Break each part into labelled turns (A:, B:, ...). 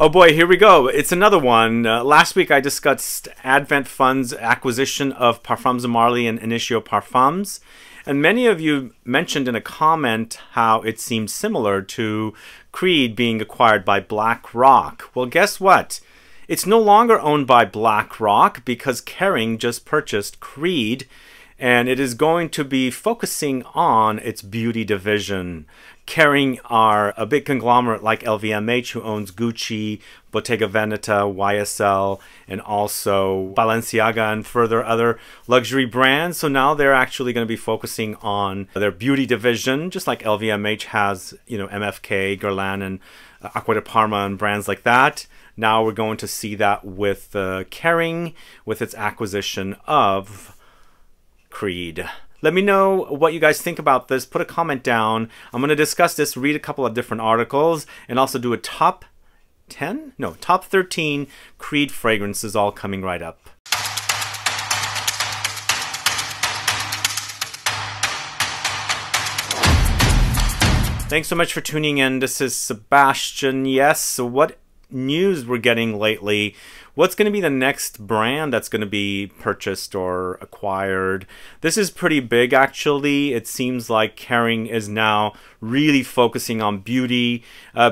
A: Oh boy, here we go. It's another one. Last week I discussed Advent Fund's acquisition of Parfums de Marly and Initio Parfums. And many of you mentioned in a comment how it seemed similar to Creed being acquired by BlackRock. Well, guess what? It's no longer owned by BlackRock because Kering just purchased Creed, and it is going to be focusing on its beauty division. Kering are a big conglomerate like LVMH, who owns Gucci, Bottega Veneta, YSL, and also Balenciaga and further other luxury brands. So now they're actually going to be focusing on their beauty division, just like LVMH has, MFK, Guerlain, and Acqua di Parma and brands like that. Now we're going to see that with Kering, with its acquisition of Creed. Let me know what you guys think about this. Put a comment down. I'm going to discuss this, read a couple of different articles, and also do a top 13 Creed fragrances, all coming right up. Thanks so much for tuning in. This is Sebastian. Yes, so what news we're getting lately? What's going to be the next brand that's going to be purchased or acquired? This is pretty big, actually. It seems like Kering is now really focusing on beauty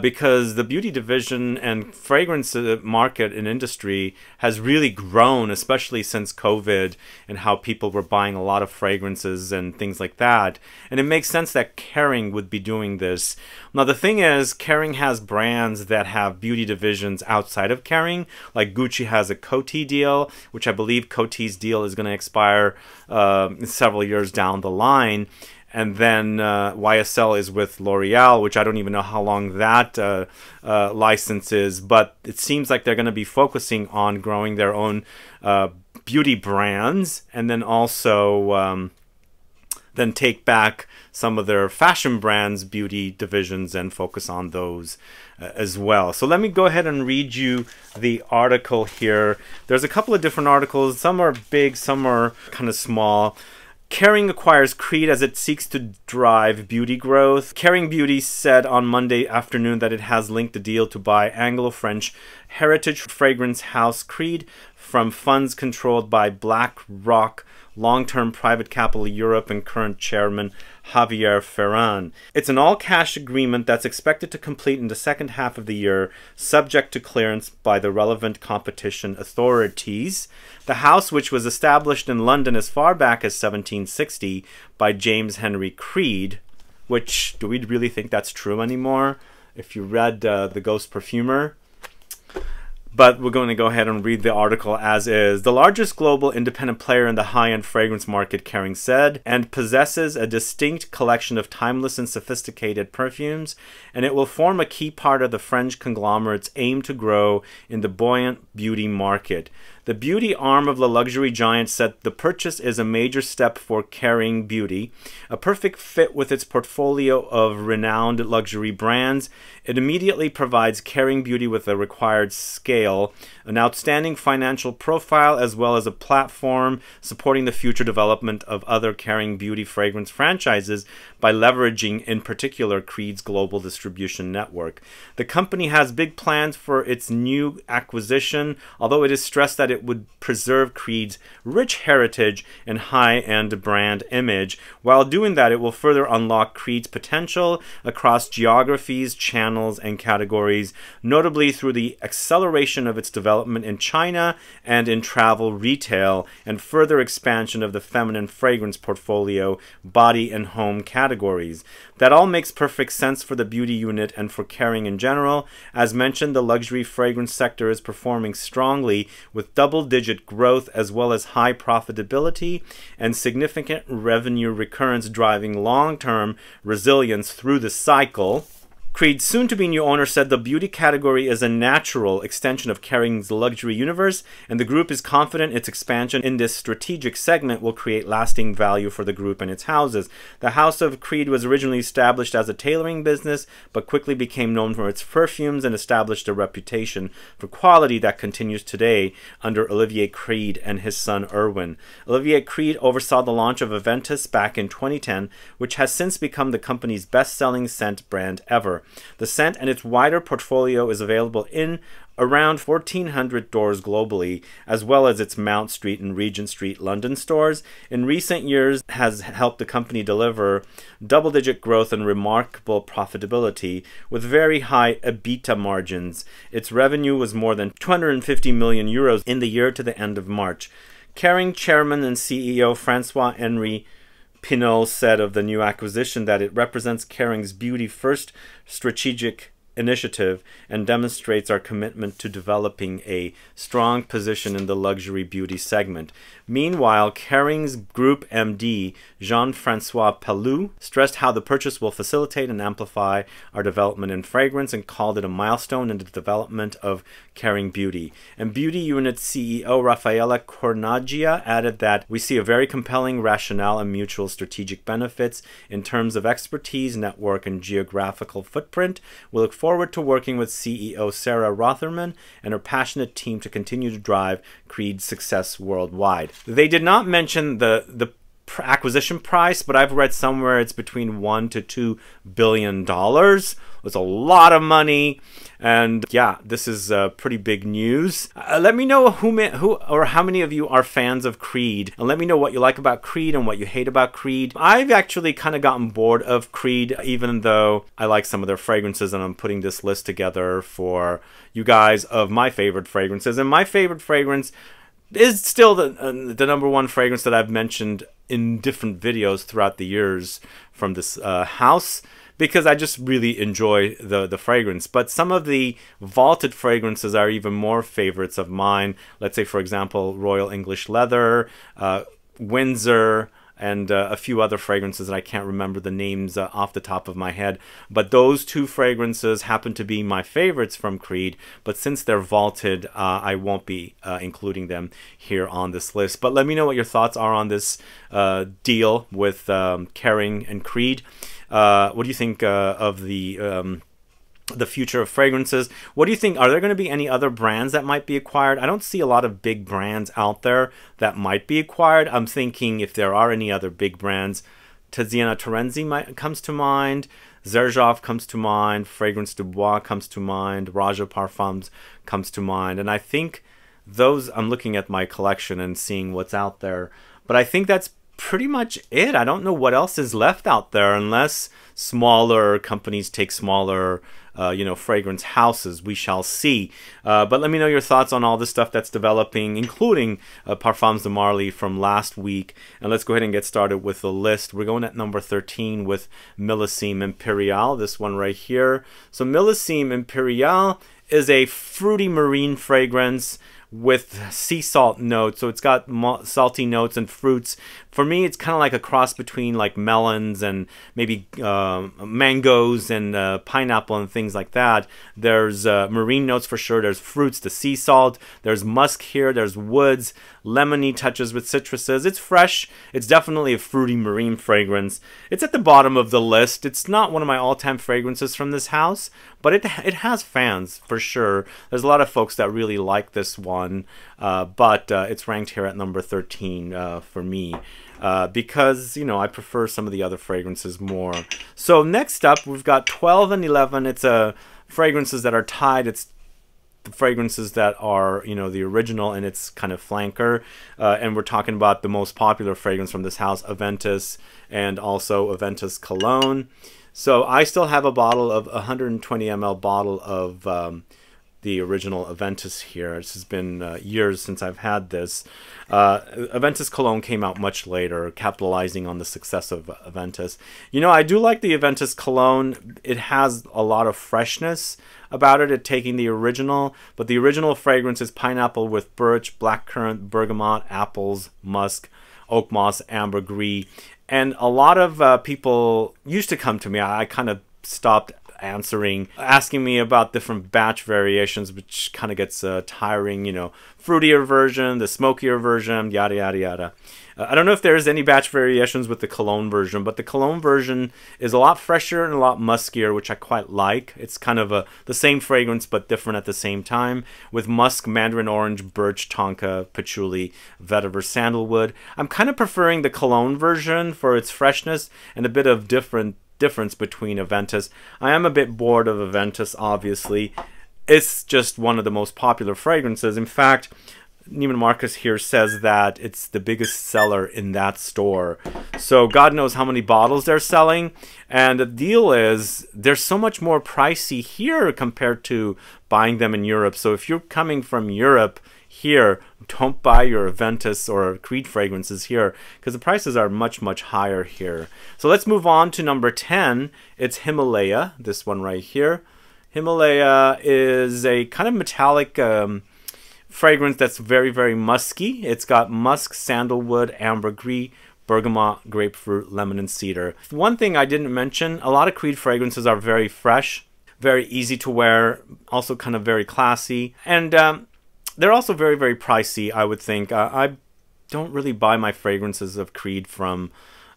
A: because the beauty division and fragrance market and industry has really grown, especially since COVID and how people were buying a lot of fragrances and things like that. And it makes sense that Kering would be doing this. Now, the thing is, Kering has brands that have beauty divisions outside of Kering, like Gucci has a Coty deal, which I believe Coty's deal is going to expire several years down the line. And then YSL is with L'Oreal, which I don't even know how long that license is. But it seems like they're going to be focusing on growing their own beauty brands, and then also then take back some of their fashion brands' beauty divisions and focus on those as well. So let me go ahead and read you the article here. There's a couple of different articles. Some are big, some are kind of small. Kering acquires Creed as it seeks to drive beauty growth. Kering Beauty said on Monday afternoon that it has linked the deal to buy Anglo-French heritage fragrance house Creed from funds controlled by BlackRock long-term private capital Europe and current chairman Javier Ferran. It's an all-cash agreement that's expected to complete in the second half of the year, subject to clearance by the relevant competition authorities. The house, which was established in London as far back as 1760 by James Henry Creed, which, do we really think that's true anymore? If you read The Ghost Perfumer. But we're going to go ahead and read the article as is. The largest global independent player in the high-end fragrance market, Kering said, and possesses a distinct collection of timeless and sophisticated perfumes, and it will form a key part of the French conglomerate's aim to grow in the buoyant beauty market. The beauty arm of the luxury giant said the purchase is a major step for Kering Beauty, a perfect fit with its portfolio of renowned luxury brands. It immediately provides Kering Beauty with the required scale, an outstanding financial profile, as well as a platform supporting the future development of other Kering Beauty fragrance franchises by leveraging, in particular, Creed's global distribution network. The company has big plans for its new acquisition, although it is stressed that it would preserve Creed's rich heritage and high-end brand image. While doing that, it will further unlock Creed's potential across geographies, channels, and categories, notably through the acceleration of its development in China and in travel retail, and further expansion of the feminine fragrance portfolio, body and home categories. That all makes perfect sense for the beauty unit and for Kering in general. As mentioned, the luxury fragrance sector is performing strongly with double-digit growth as well as high profitability and significant revenue recurrence, driving long-term resilience through the cycle. Creed's soon-to-be new owner said the beauty category is a natural extension of Kering's luxury universe, and the group is confident its expansion in this strategic segment will create lasting value for the group and its houses. The House of Creed was originally established as a tailoring business, but quickly became known for its perfumes and established a reputation for quality that continues today under Olivier Creed and his son Erwin. Olivier Creed oversaw the launch of AVENTUS back in 2010, which has since become the company's best-selling scent brand ever. Vetiver. The scent and its wider portfolio is available in around 1,400 doors globally, as well as its Mount Street and Regent Street London stores. In recent years, has helped the company deliver double-digit growth and remarkable profitability with very high EBITDA margins. Its revenue was more than 250 million euros in the year to the end of March. Kering chairman and CEO François-Henri Pinault said of the new acquisition that it represents Kering's beauty first strategic initiative and demonstrates our commitment to developing a strong position in the luxury beauty segment. Meanwhile, Kering's Group MD, Jean-François Pelloux, stressed how the purchase will facilitate and amplify our development in fragrance and called it a milestone in the development of Kering Beauty. And Beauty Unit CEO Raffaella Cornaggia added that we see a very compelling rationale and mutual strategic benefits in terms of expertise, network, and geographical footprint. We look forward to working with CEO Sarah Rotherman and her passionate team to continue to drive Creed's success worldwide. They did not mention the acquisition price, but I've read somewhere it's between $1 to $2 billion. It's a lot of money, and yeah, this is pretty big news. Let me know who or how many of you are fans of Creed, and let me know what you like about Creed and what you hate about Creed. I've actually kind of gotten bored of Creed, even though I like some of their fragrances, and I'm putting this list together for you guys of my favorite fragrances. And my favorite fragrance is still the #1 fragrance that I've mentioned in different videos throughout the years from this house, because I just really enjoy the fragrance. But some of the vaulted fragrances are even more favorites of mine. Let's say, for example, Royal English Leather, Windsor, and a few other fragrances that I can't remember the names off the top of my head. But those two fragrances happen to be my favorites from Creed, but since they're vaulted, I won't be including them here on this list. But let me know what your thoughts are on this deal with Kering and Creed. What do you think of the future of fragrances? What do you think? Are there going to be any other brands that might be acquired? I don't see a lot of big brands out there that might be acquired. I'm thinking if there are any other big brands, Tiziana Terenzi comes to mind, Xerjoff comes to mind, Fragrance du Bois comes to mind, Raja Parfums comes to mind, and I think those, I'm looking at my collection and seeing what's out there, but I think that's pretty much it. I don't know what else is left out there unless smaller companies take smaller fragrance houses. We shall see. But let me know your thoughts on all the stuff that's developing, including Parfums de Marly from last week. And let's go ahead and get started with the list. We're going at number 13 with Millesime Imperial, this one right here. So Millesime Imperial is a fruity marine fragrance with sea salt notes, so it's got salty notes and fruits. For me, it's kind of like a cross between like melons and maybe mangoes and pineapple and things like that. There's marine notes for sure. There's fruits, the sea salt. There's musk here. There's woods, lemony touches with citruses. It's fresh. It's definitely a fruity marine fragrance. It's at the bottom of the list. It's not one of my all-time fragrances from this house, but it has fans for sure. There's a lot of folks that really like this one, but it's ranked here at number 13 for me. Because, I prefer some of the other fragrances more. So next up, we've got 12 and 11. It's fragrances that are tied. It's the fragrances that are, the original and its kind of flanker. And we're talking about the most popular fragrance from this house, Aventus, and also Aventus Cologne. So I still have a bottle of 120 ml bottle of the original Aventus here. This has been years since I've had this. Aventus Cologne came out much later, capitalizing on the success of Aventus. I do like the Aventus Cologne. It has a lot of freshness about it, taking the original, but the original fragrance is pineapple with birch, blackcurrant, bergamot, apples, musk, oakmoss, ambergris. And a lot of people used to come to me. I kind of stopped asking me about different batch variations, which kind of gets tiring, fruitier version, the smokier version, yada, yada, yada. I don't know if there's any batch variations with the Cologne version, but the Cologne version is a lot fresher and a lot muskier, which I quite like. It's kind of the same fragrance, but different at the same time, with musk, mandarin orange, birch, tonka, patchouli, vetiver, sandalwood. I'm kind of preferring the Cologne version for its freshness and a bit of different difference between AVENTUS. I am a bit bored of AVENTUS, obviously. It's just one of the most popular fragrances. In fact, Neiman Marcus here says that it's the biggest seller in that store. So God knows how many bottles they're selling. And the deal is they're so much more pricey here compared to buying them in Europe. So if you're coming from Europe here, don't buy your AVENTUS or Creed fragrances here because the prices are much, much higher here. So let's move on to number 10. It's Himalaya, this one right here. Himalaya is a kind of metallic fragrance that's very, very musky. It's got musk, sandalwood, ambergris, bergamot, grapefruit, lemon, and cedar. One thing I didn't mention, a lot of Creed fragrances are very fresh, very easy to wear, also kind of very classy. And they're also very, very pricey, I would think. I don't really buy my fragrances of Creed from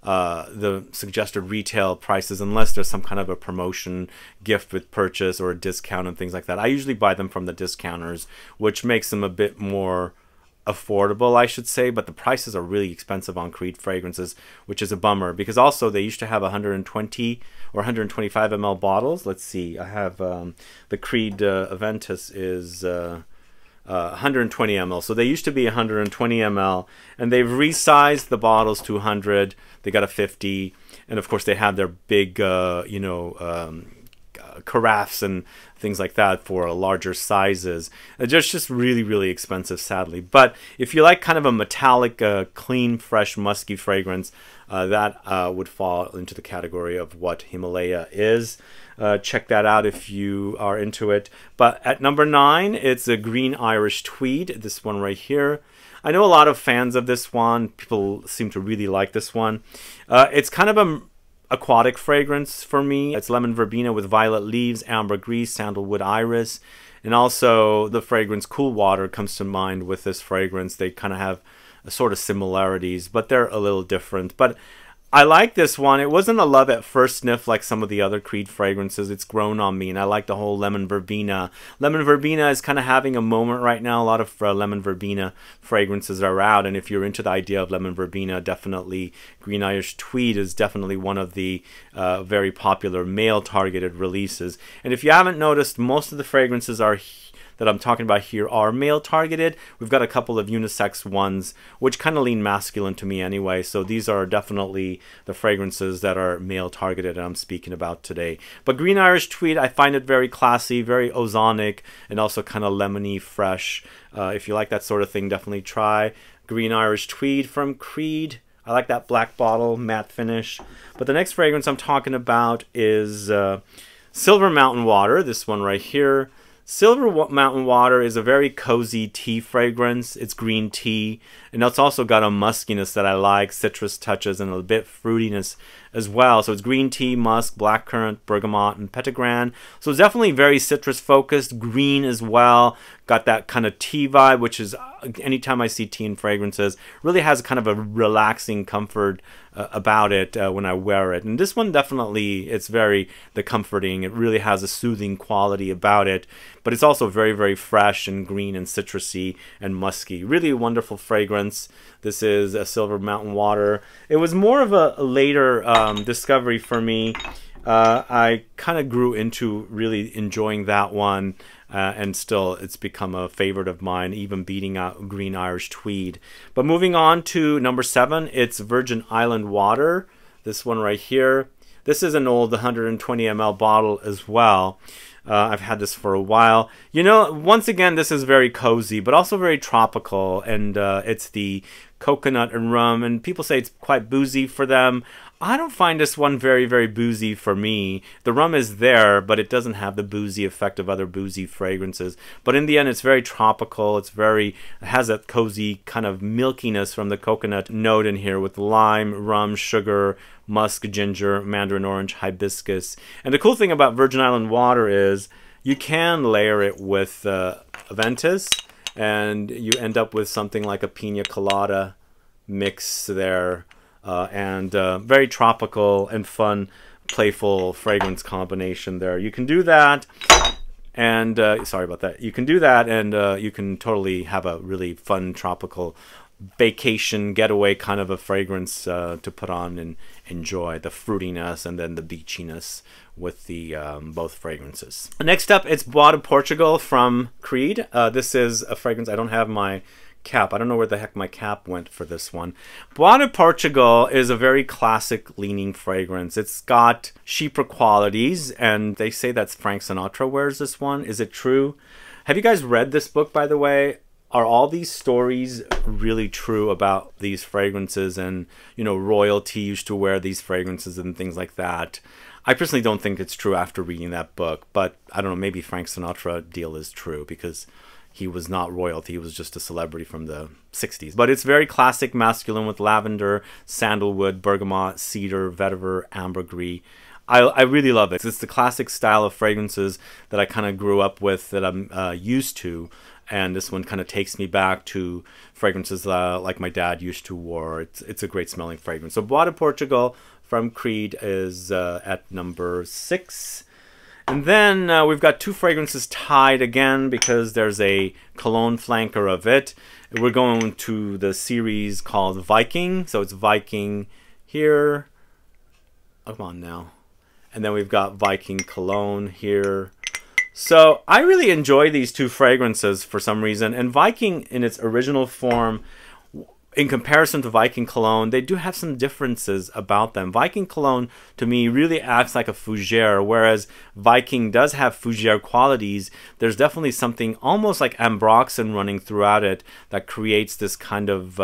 A: the suggested retail prices unless there's some kind of a promotion, gift with purchase, or a discount and things like that. I usually buy them from the discounters, which makes them a bit more affordable, I should say, but the prices are really expensive on Creed fragrances, which is a bummer because also they used to have 120 or 125 ml bottles. Let's see, I have the Creed AVENTUS is 120 ml. So they used to be 120 ml, and they've resized the bottles to 100. They got a 50, and of course they have their big, carafes and things like that for larger sizes. They're just really, really expensive, sadly. But if you like kind of a metallic, clean, fresh, musky fragrance, that would fall into the category of what Himalaya is. Check that out if you are into it. But at number 9, it's a Green Irish Tweed, this one right here. I know a lot of fans of this one. People seem to really like this one. It's kind of a aquatic fragrance for me. It's lemon verbena with violet leaves, ambergris, sandalwood, iris, and also the fragrance Cool Water comes to mind with this fragrance. They kind of have sort of similarities, but they're a little different. But I like this one. It wasn't a love at first sniff like some of the other Creed fragrances. It's grown on me, and I like the whole lemon verbena. Lemon verbena is kind of having a moment right now. A lot of lemon verbena fragrances are out, and if you're into the idea of lemon verbena, definitely Green Irish Tweed is definitely one of the very popular male-targeted releases. And if you haven't noticed, most of the fragrances that I'm talking about here are male targeted. We've got a couple of unisex ones which kind of lean masculine to me anyway, so these are definitely the fragrances that are male targeted I'm speaking about today. But Green Irish Tweed, I find it very classy, very ozonic, and also kind of lemony fresh. If you like that sort of thing, definitely try Green Irish Tweed from Creed. I like that black bottle, matte finish. But the next fragrance I'm talking about is Silver Mountain Water, this one right here. Silver Mountain Water is a very cozy tea fragrance. It's green tea, and it's also got a muskiness that I like, citrus touches, and a bit fruitiness as well. So it's green tea, musk, blackcurrant, bergamot, and petitgrain. So it's definitely very citrus focused, green as well. Got that kind of tea vibe, which is anytime I see tea in fragrances, really has kind of a relaxing comfort about it when I wear it. And this one definitely, it's very comforting. It really has a soothing quality about it, but it's also very, very fresh and green and citrusy and musky. Really wonderful fragrance. This is a Silver Mountain Water. It was more of a later discovery for me. I kind of grew into really enjoying that one, and still it's become a favorite of mine, even beating out Green Irish Tweed. But moving on to number 7, it's Virgin Island Water, this one right here. This is an old 120 ml bottle as well. I've had this for a while. You know, once again, this is very cozy, but also very tropical, and it's the coconut and rum, and people say it's quite boozy for them. I don't find this one very, very boozy for me. The rum is there, but it doesn't have the boozy effect of other boozy fragrances. But in the end, it's very tropical. It has that cozy kind of milkiness from the coconut note in here with lime, rum, sugar, musk, ginger, mandarin orange, hibiscus. And the cool thing about Virgin Island Water is you can layer it with AVENTUS, and you end up with something like a pina colada mix there. And very tropical and fun, playful fragrance combination there. You can do that, and sorry about that. You can do that, and you can totally have a really fun tropical vacation getaway kind of a fragrance to put on and enjoy the fruitiness and then the beachiness with the both fragrances. Next up, it's Bois de Portugal from Creed. This is a fragrance. I don't have my cap. I don't know where the heck my cap went for this one. Bois de Portugal is a very classic leaning fragrance. It's got chypre qualities, and they say that Frank Sinatra wears this one. Is it true? Have you guys read this book, by the way? Are all these stories really true about these fragrances, and royalty used to wear these fragrances and things like that? I personally don't think it's true after reading that book, but I don't know, maybe Frank Sinatra deal is true because he was not royalty, he was just a celebrity from the 60s. But it's very classic masculine with lavender, sandalwood, bergamot, cedar, vetiver, ambergris. I really love it. It's the classic style of fragrances that I kind of grew up with, that I'm used to. And this one kind of takes me back to fragrances like my dad used to wear. It's a great smelling fragrance. So Bois de Portugal from Creed is at number 6. And then we've got 2 fragrances tied again because there's a cologne flanker of it. We're going to the series called Viking. So it's Viking here. Oh, come on now. And then we've got Viking cologne here. So I really enjoy these 2 fragrances for some reason. And Viking in its original form, in comparison to Viking cologne, they do have some differences about them. Viking cologne, to me, really acts like a fougere, whereas Viking does have fougere qualities. There's definitely something almost like ambroxan running throughout it that creates this kind of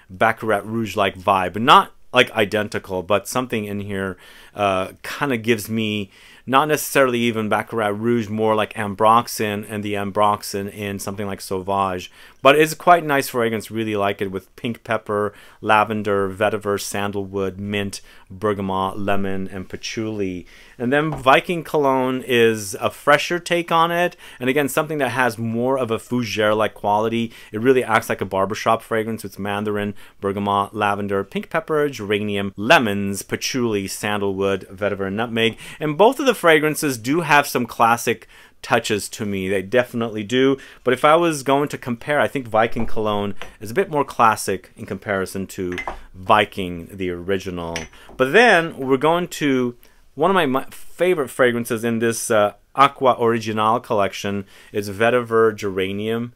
A: Baccarat Rouge-like vibe. Not like identical, but something in here kind of gives me, not necessarily even Baccarat Rouge, more like ambroxan, and the ambroxan in something like Sauvage. But it's quite nice fragrance, really like it, with pink pepper, lavender, vetiver, sandalwood, mint, bergamot, lemon, and patchouli. And then Viking cologne is a fresher take on it, and again, something that has more of a fougere-like quality. It really acts like a barbershop fragrance with mandarin, bergamot, lavender, pink pepper, geranium, lemons, patchouli, sandalwood, vetiver, and nutmeg. And both of the fragrances do have some classic touches to me. They definitely do. But if I was going to compare, I think Viking cologne is a bit more classic in comparison to Viking, the original. But then we're going to one of my favorite fragrances in this Aqua Original collection is Vetiver Geranium.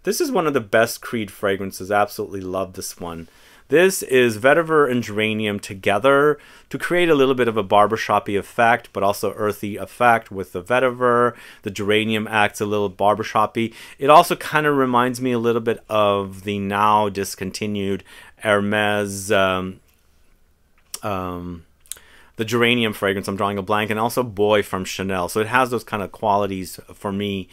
A: This is one of the best Creed fragrances. I absolutely love this one. This is vetiver and geranium together to create a little bit of a barbershop-y effect, but also earthy effect with the vetiver. The geranium acts a little barbershop-y. It also kind of reminds me a little bit of the now discontinued Hermes, the geranium fragrance. I'm drawing a blank, and also Boy from Chanel. So it has those kind of qualities for me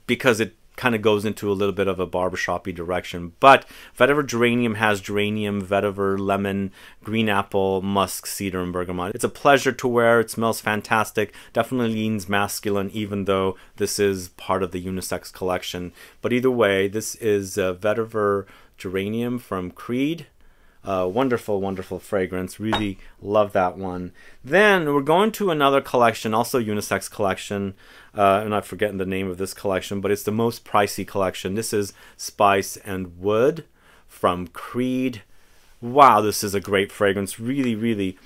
A: because it kind of goes into a little bit of a barbershop-y direction. But Vetiver Geranium has geranium, vetiver, lemon, green apple, musk, cedar, and bergamot. It's a pleasure to wear. It smells fantastic. Definitely leans masculine, even though this is part of the unisex collection. But either way, this is Vetiver Geranium from Creed. Wonderful, wonderful fragrance. Really love that one. Then we're going to another collection, also unisex collection. I'm not forgetting the name of this collection, but it's the most pricey collection. This is Spice and Wood from Creed. Wow, this is a great fragrance. Really, really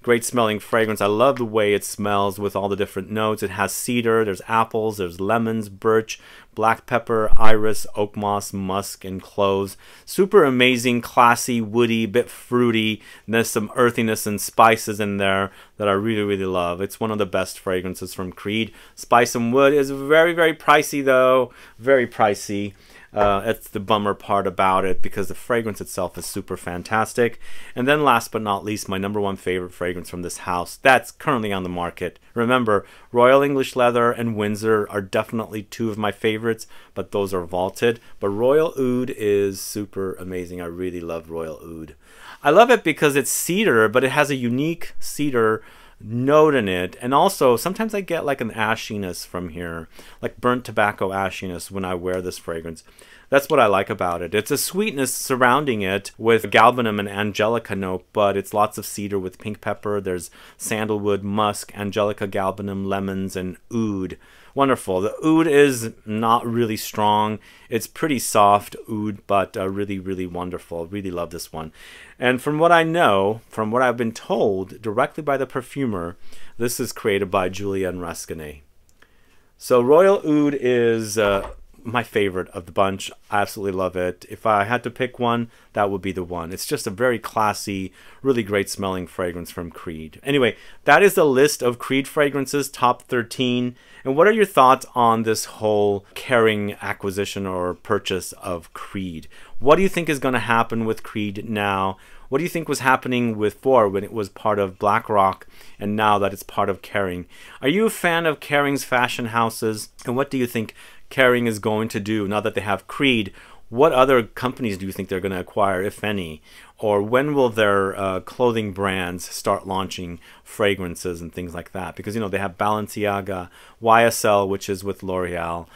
A: great smelling fragrance. I love the way it smells with all the different notes. It has cedar, there's apples, there's lemons, birch, black pepper, iris, oakmoss, musk, and cloves. Super amazing, classy, woody, bit fruity. And there's some earthiness and spices in there that I really, really love. It's one of the best fragrances from Creed. Spice and Wood is very, very pricey though. Very pricey. That's the bummer part about it, because the fragrance itself is super fantastic. And then last but not least, my #1 favorite fragrance from this house that's currently on the market. Remember, Royal English Leather and Windsor are definitely 2 of my favorites, but those are vaulted. But Royal Oud is super amazing. I really love Royal Oud. I love it because it's cedar, but it has a unique cedar note in it, and also sometimes I get like an ashiness from here, like burnt tobacco ashiness when I wear this fragrance. That's what I like about it. It's a sweetness surrounding it with galbanum and Angelica note, but it's lots of cedar with pink pepper. There's sandalwood, musk, Angelica, galbanum, lemons, and oud. Wonderful. The oud is not really strong. It's pretty soft oud, but really, really wonderful. Really love this one. And from what I know, from what I've been told directly by the perfumer, this is created by Julien Rascanet. So Royal Oud is my favorite of the bunch. I absolutely love it. If I had to pick one, that would be the one. It's just a very classy, really great smelling fragrance from Creed. Anyway, that is the list of Creed fragrances, top 13. And what are your thoughts on this whole Kering acquisition or purchase of Creed? What do you think is going to happen with Creed now? What do you think was happening with before when it was part of BlackRock and now that it's part of Kering? Are you a fan of Kering's fashion houses? And what do you think Kering is going to do now that they have Creed? What other companies do you think they're going to acquire, if any? Or when will their clothing brands start launching fragrances and things like that? Because, you know, they have Balenciaga, YSL, which is with L'Oreal,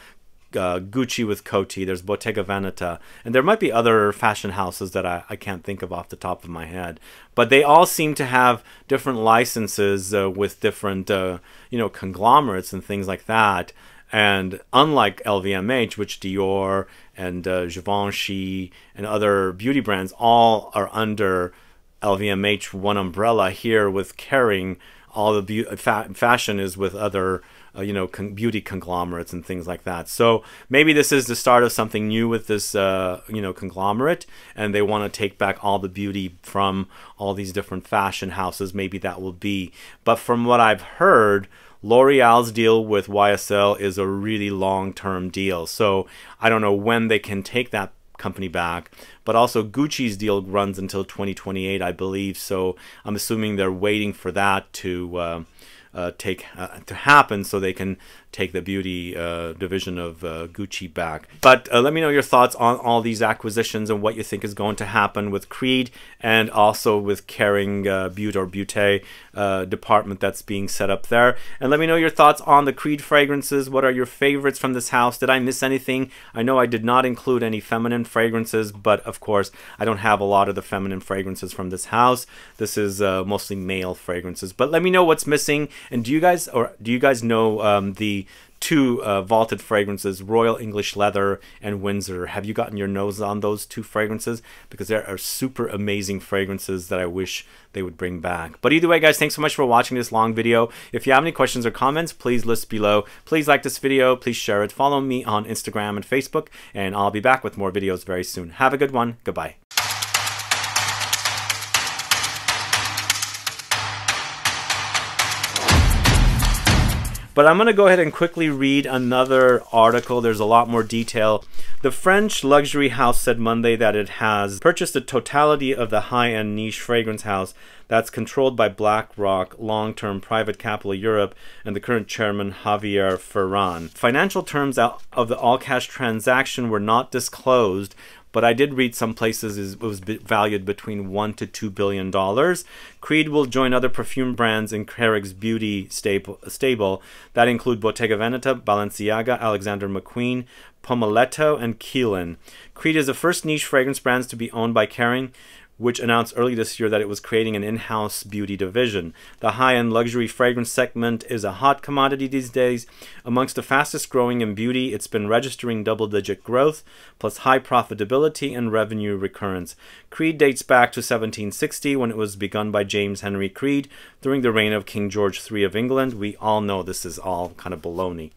A: Gucci with Coty, there's Bottega Veneta, and there might be other fashion houses that I can't think of off the top of my head. But they all seem to have different licenses with different, you know, conglomerates and things like that. And unlike LVMH, which Dior and Givenchy and other beauty brands all are under LVMH one umbrella, here with Kering, all the fashion is with other you know, beauty conglomerates and things like that. So maybe this is the start of something new with this, you know, conglomerate, and they want to take back all the beauty from all these different fashion houses. Maybe that will be. But from what I've heard, L'Oreal's deal with YSL is a really long-term deal. So I don't know when they can take that company back, but also Gucci's deal runs until 2028, I believe. So I'm assuming they're waiting for that to happen so they can take the beauty division of Gucci back. But let me know your thoughts on all these acquisitions and what you think is going to happen with Creed and also with Kering Beauté department that's being set up there. And let me know your thoughts on the Creed fragrances. What are your favorites from this house? Did I miss anything? I know I did not include any feminine fragrances, but of course I don't have a lot of the feminine fragrances from this house. This is mostly male fragrances. But let me know what's missing. And do you guys know the two vaulted fragrances, Royal English Leather and Windsor? Have you gotten your nose on those two fragrances? Because there are super amazing fragrances that I wish they would bring back. But either way, guys, thanks so much for watching this long video. If you have any questions or comments, please list below. Please like this video, please share it, follow me on Instagram and Facebook, and I'll be back with more videos very soon. Have a good one. Goodbye. But I'm going to go ahead and quickly read another article. There's a lot more detail. The French luxury house said Monday that it has purchased the totality of the high-end niche fragrance house that's controlled by BlackRock, long-term private capital Europe, and the current chairman Javier Ferran. Financial terms of the all-cash transaction were not disclosed, but I did read some places it was valued between $1 to $2 billion. Creed will join other perfume brands in Kering's beauty stable that include Bottega Veneta, Balenciaga, Alexander McQueen, Pomeletto, and Keelan. Creed is the first niche fragrance brands to be owned by Kering, which announced early this year that it was creating an in-house beauty division. The high-end luxury fragrance segment is a hot commodity these days. Amongst the fastest growing in beauty, it's been registering double-digit growth, plus high profitability and revenue recurrence. Creed dates back to 1760, when it was begun by James Henry Creed during the reign of King George III of England. We all know this is all kind of baloney.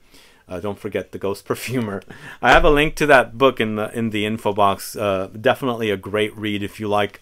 A: Don't forget The Ghost Perfumer. I have a link to that book in the info box. Definitely a great read if you like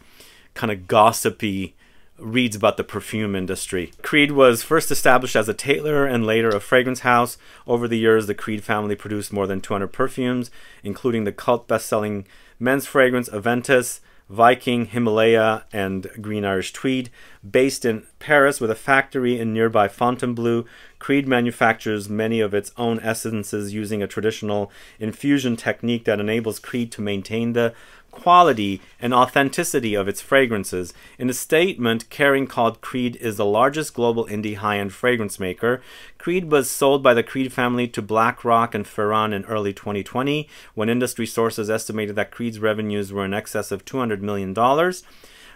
A: kind of gossipy reads about the perfume industry. Creed was first established as a tailor and later a fragrance house. Over the years, the Creed family produced more than 200 perfumes, including the cult best-selling men's fragrance Aventus, Viking, Himalaya, and Green Irish Tweed. Based in Paris with a factory in nearby Fontainebleau, Creed manufactures many of its own essences using a traditional infusion technique that enables Creed to maintain the quality and authenticity of its fragrances. In a statement, Kering called Creed is the largest global indie high-end fragrance maker. Creed was sold by the Creed family to BlackRock and Ferran in early 2020, when industry sources estimated that Creed's revenues were in excess of $200 million.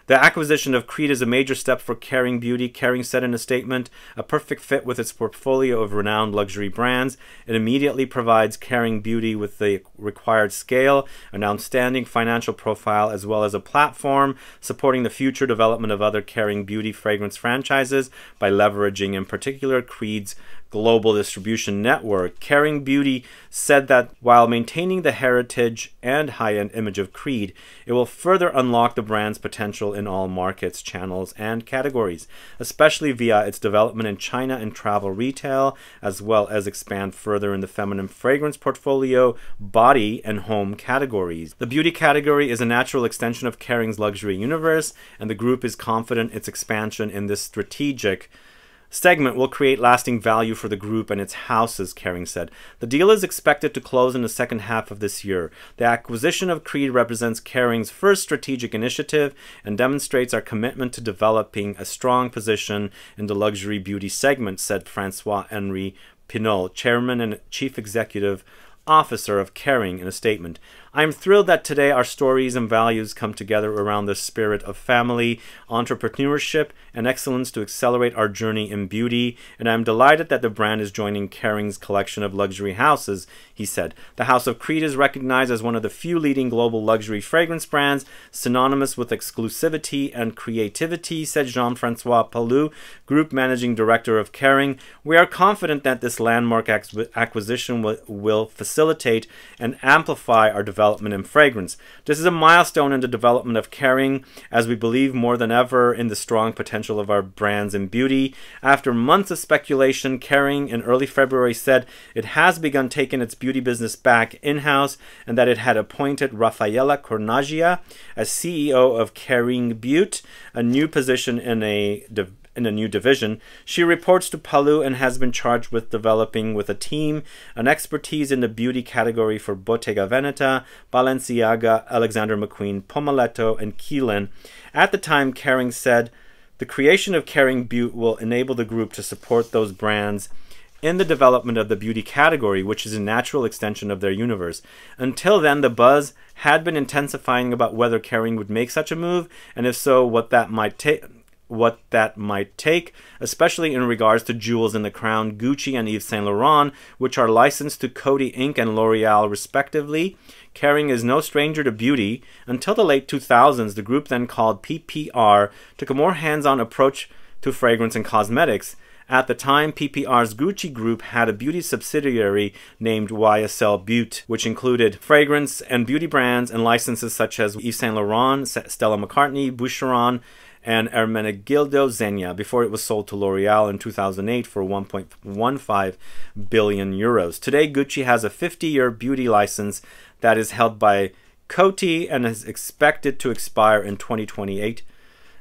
A: The acquisition of Creed is a major step for Kering Beauty, Kering said in a statement. A perfect fit with its portfolio of renowned luxury brands. It immediately provides Kering Beauty with the required scale, an outstanding financial profile, as well as a platform supporting the future development of other Kering Beauty fragrance franchises by leveraging in particular Creed's global distribution network. Kering Beauty said that while maintaining the heritage and high-end image of Creed, it will further unlock the brand's potential in all markets, channels, and categories, especially via its development in China and travel retail, as well as expand further in the feminine fragrance portfolio, body, and home categories. The beauty category is a natural extension of Kering's luxury universe, and the group is confident its expansion in this strategic segment will create lasting value for the group and its houses, Kering said. The deal is expected to close in the second half of this year. The acquisition of Creed represents Kering's first strategic initiative and demonstrates our commitment to developing a strong position in the luxury beauty segment, said Francois-Henri Pinault, chairman and chief executive officer of Kering, in a statement. I am thrilled that today our stories and values come together around the spirit of family, entrepreneurship, and excellence to accelerate our journey in beauty, and I am delighted that the brand is joining Kering's collection of luxury houses, he said. The House of Creed is recognized as one of the few leading global luxury fragrance brands, synonymous with exclusivity and creativity, said Jean-Francois Palou, Group Managing Director of Kering. We are confident that this landmark acquisition will facilitate and amplify our development in fragrance. This is a milestone in the development of Kering, as we believe more than ever in the strong potential of our brands in beauty. After months of speculation, Kering in early February said it has begun taking its beauty business back in-house and that it had appointed Raffaella Cornaggia as CEO of Kering Beauty, a new position in a new division. She reports to Palou and has been charged with developing with a team an expertise in the beauty category for Bottega Veneta, Balenciaga, Alexander McQueen, Pomeletto, and Keelan. At the time, Kering said the creation of Kering Beauty will enable the group to support those brands in the development of the beauty category, which is a natural extension of their universe. Until then, the buzz had been intensifying about whether Kering would make such a move, and if so, what that might take, especially in regards to jewels in the crown, Gucci and Yves Saint Laurent, which are licensed to Coty Inc. and L'Oreal respectively. Kering is no stranger to beauty. Until the late 2000s, the group then called PPR took a more hands-on approach to fragrance and cosmetics. At the time, PPR's Gucci group had a beauty subsidiary named YSL Beauty, which included fragrance and beauty brands and licenses such as Yves Saint Laurent, Stella McCartney, Boucheron, and Ermenegildo Zegna, before it was sold to L'Oreal in 2008 for 1.15 billion euros. Today, Gucci has a 50-year beauty license that is held by Coty and is expected to expire in 2028.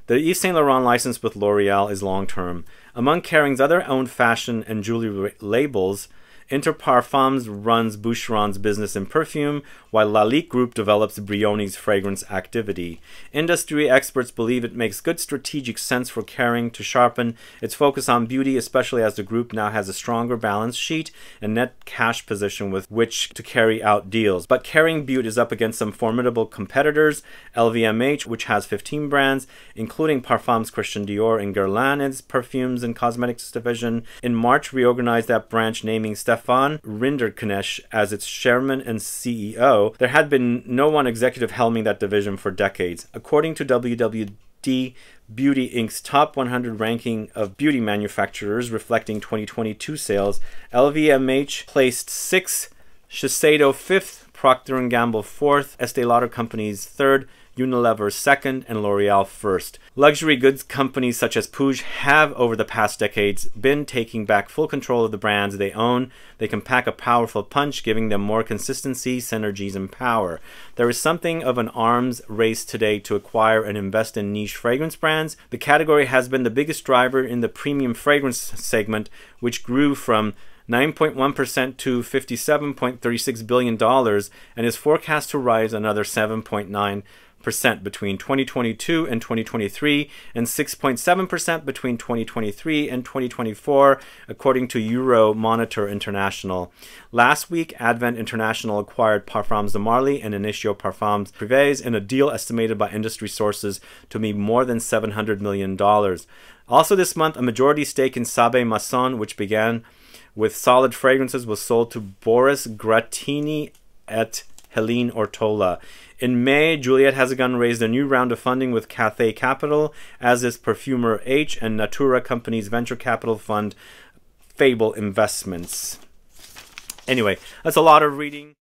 A: The Yves Saint Laurent license with L'Oreal is long-term. Among Kering's other owned fashion and jewelry labels, Interparfums runs Boucheron's business in perfume, while Lalique Group develops Brioni's fragrance activity. Industry experts believe it makes good strategic sense for Kering to sharpen its focus on beauty, especially as the group now has a stronger balance sheet and net cash position with which to carry out deals. But Kering Beauty is up against some formidable competitors. LVMH, which has 15 brands, including Parfums Christian Dior and Guerlain, its perfumes and cosmetics division, in March reorganized that branch, naming Stefan Rinderknecht as its chairman and CEO. There had been no one executive helming that division for decades. According to WWD Beauty Inc.'s top 100 ranking of beauty manufacturers reflecting 2022 sales, LVMH placed 6th, Shiseido 5th, Procter & Gamble 4th, Estée Lauder Companies 3rd, Unilever 2nd, and L'Oreal 1st. Luxury goods companies such as Puig have, over the past decades, been taking back full control of the brands they own. They can pack a powerful punch, giving them more consistency, synergies, and power. There is something of an arms race today to acquire and invest in niche fragrance brands. The category has been the biggest driver in the premium fragrance segment, which grew from 9.1% to $57.36 billion and is forecast to rise another 7.9% between 2022 and 2023, and 6.7% between 2023 and 2024, according to Euromonitor International. Last week, Advent International acquired Parfums de Marly and Initio Parfums Privés in a deal estimated by industry sources to be more than $700 million. Also this month, a majority stake in Sabe Maison, which began with solid fragrances, was sold to Boris Grattini et Helene Ortola. In May, Juliette Hazegan raised a new round of funding with Cathay Capital, as is Perfumer H and Natura Company's venture capital fund, Fable Investments. Anyway, that's a lot of reading.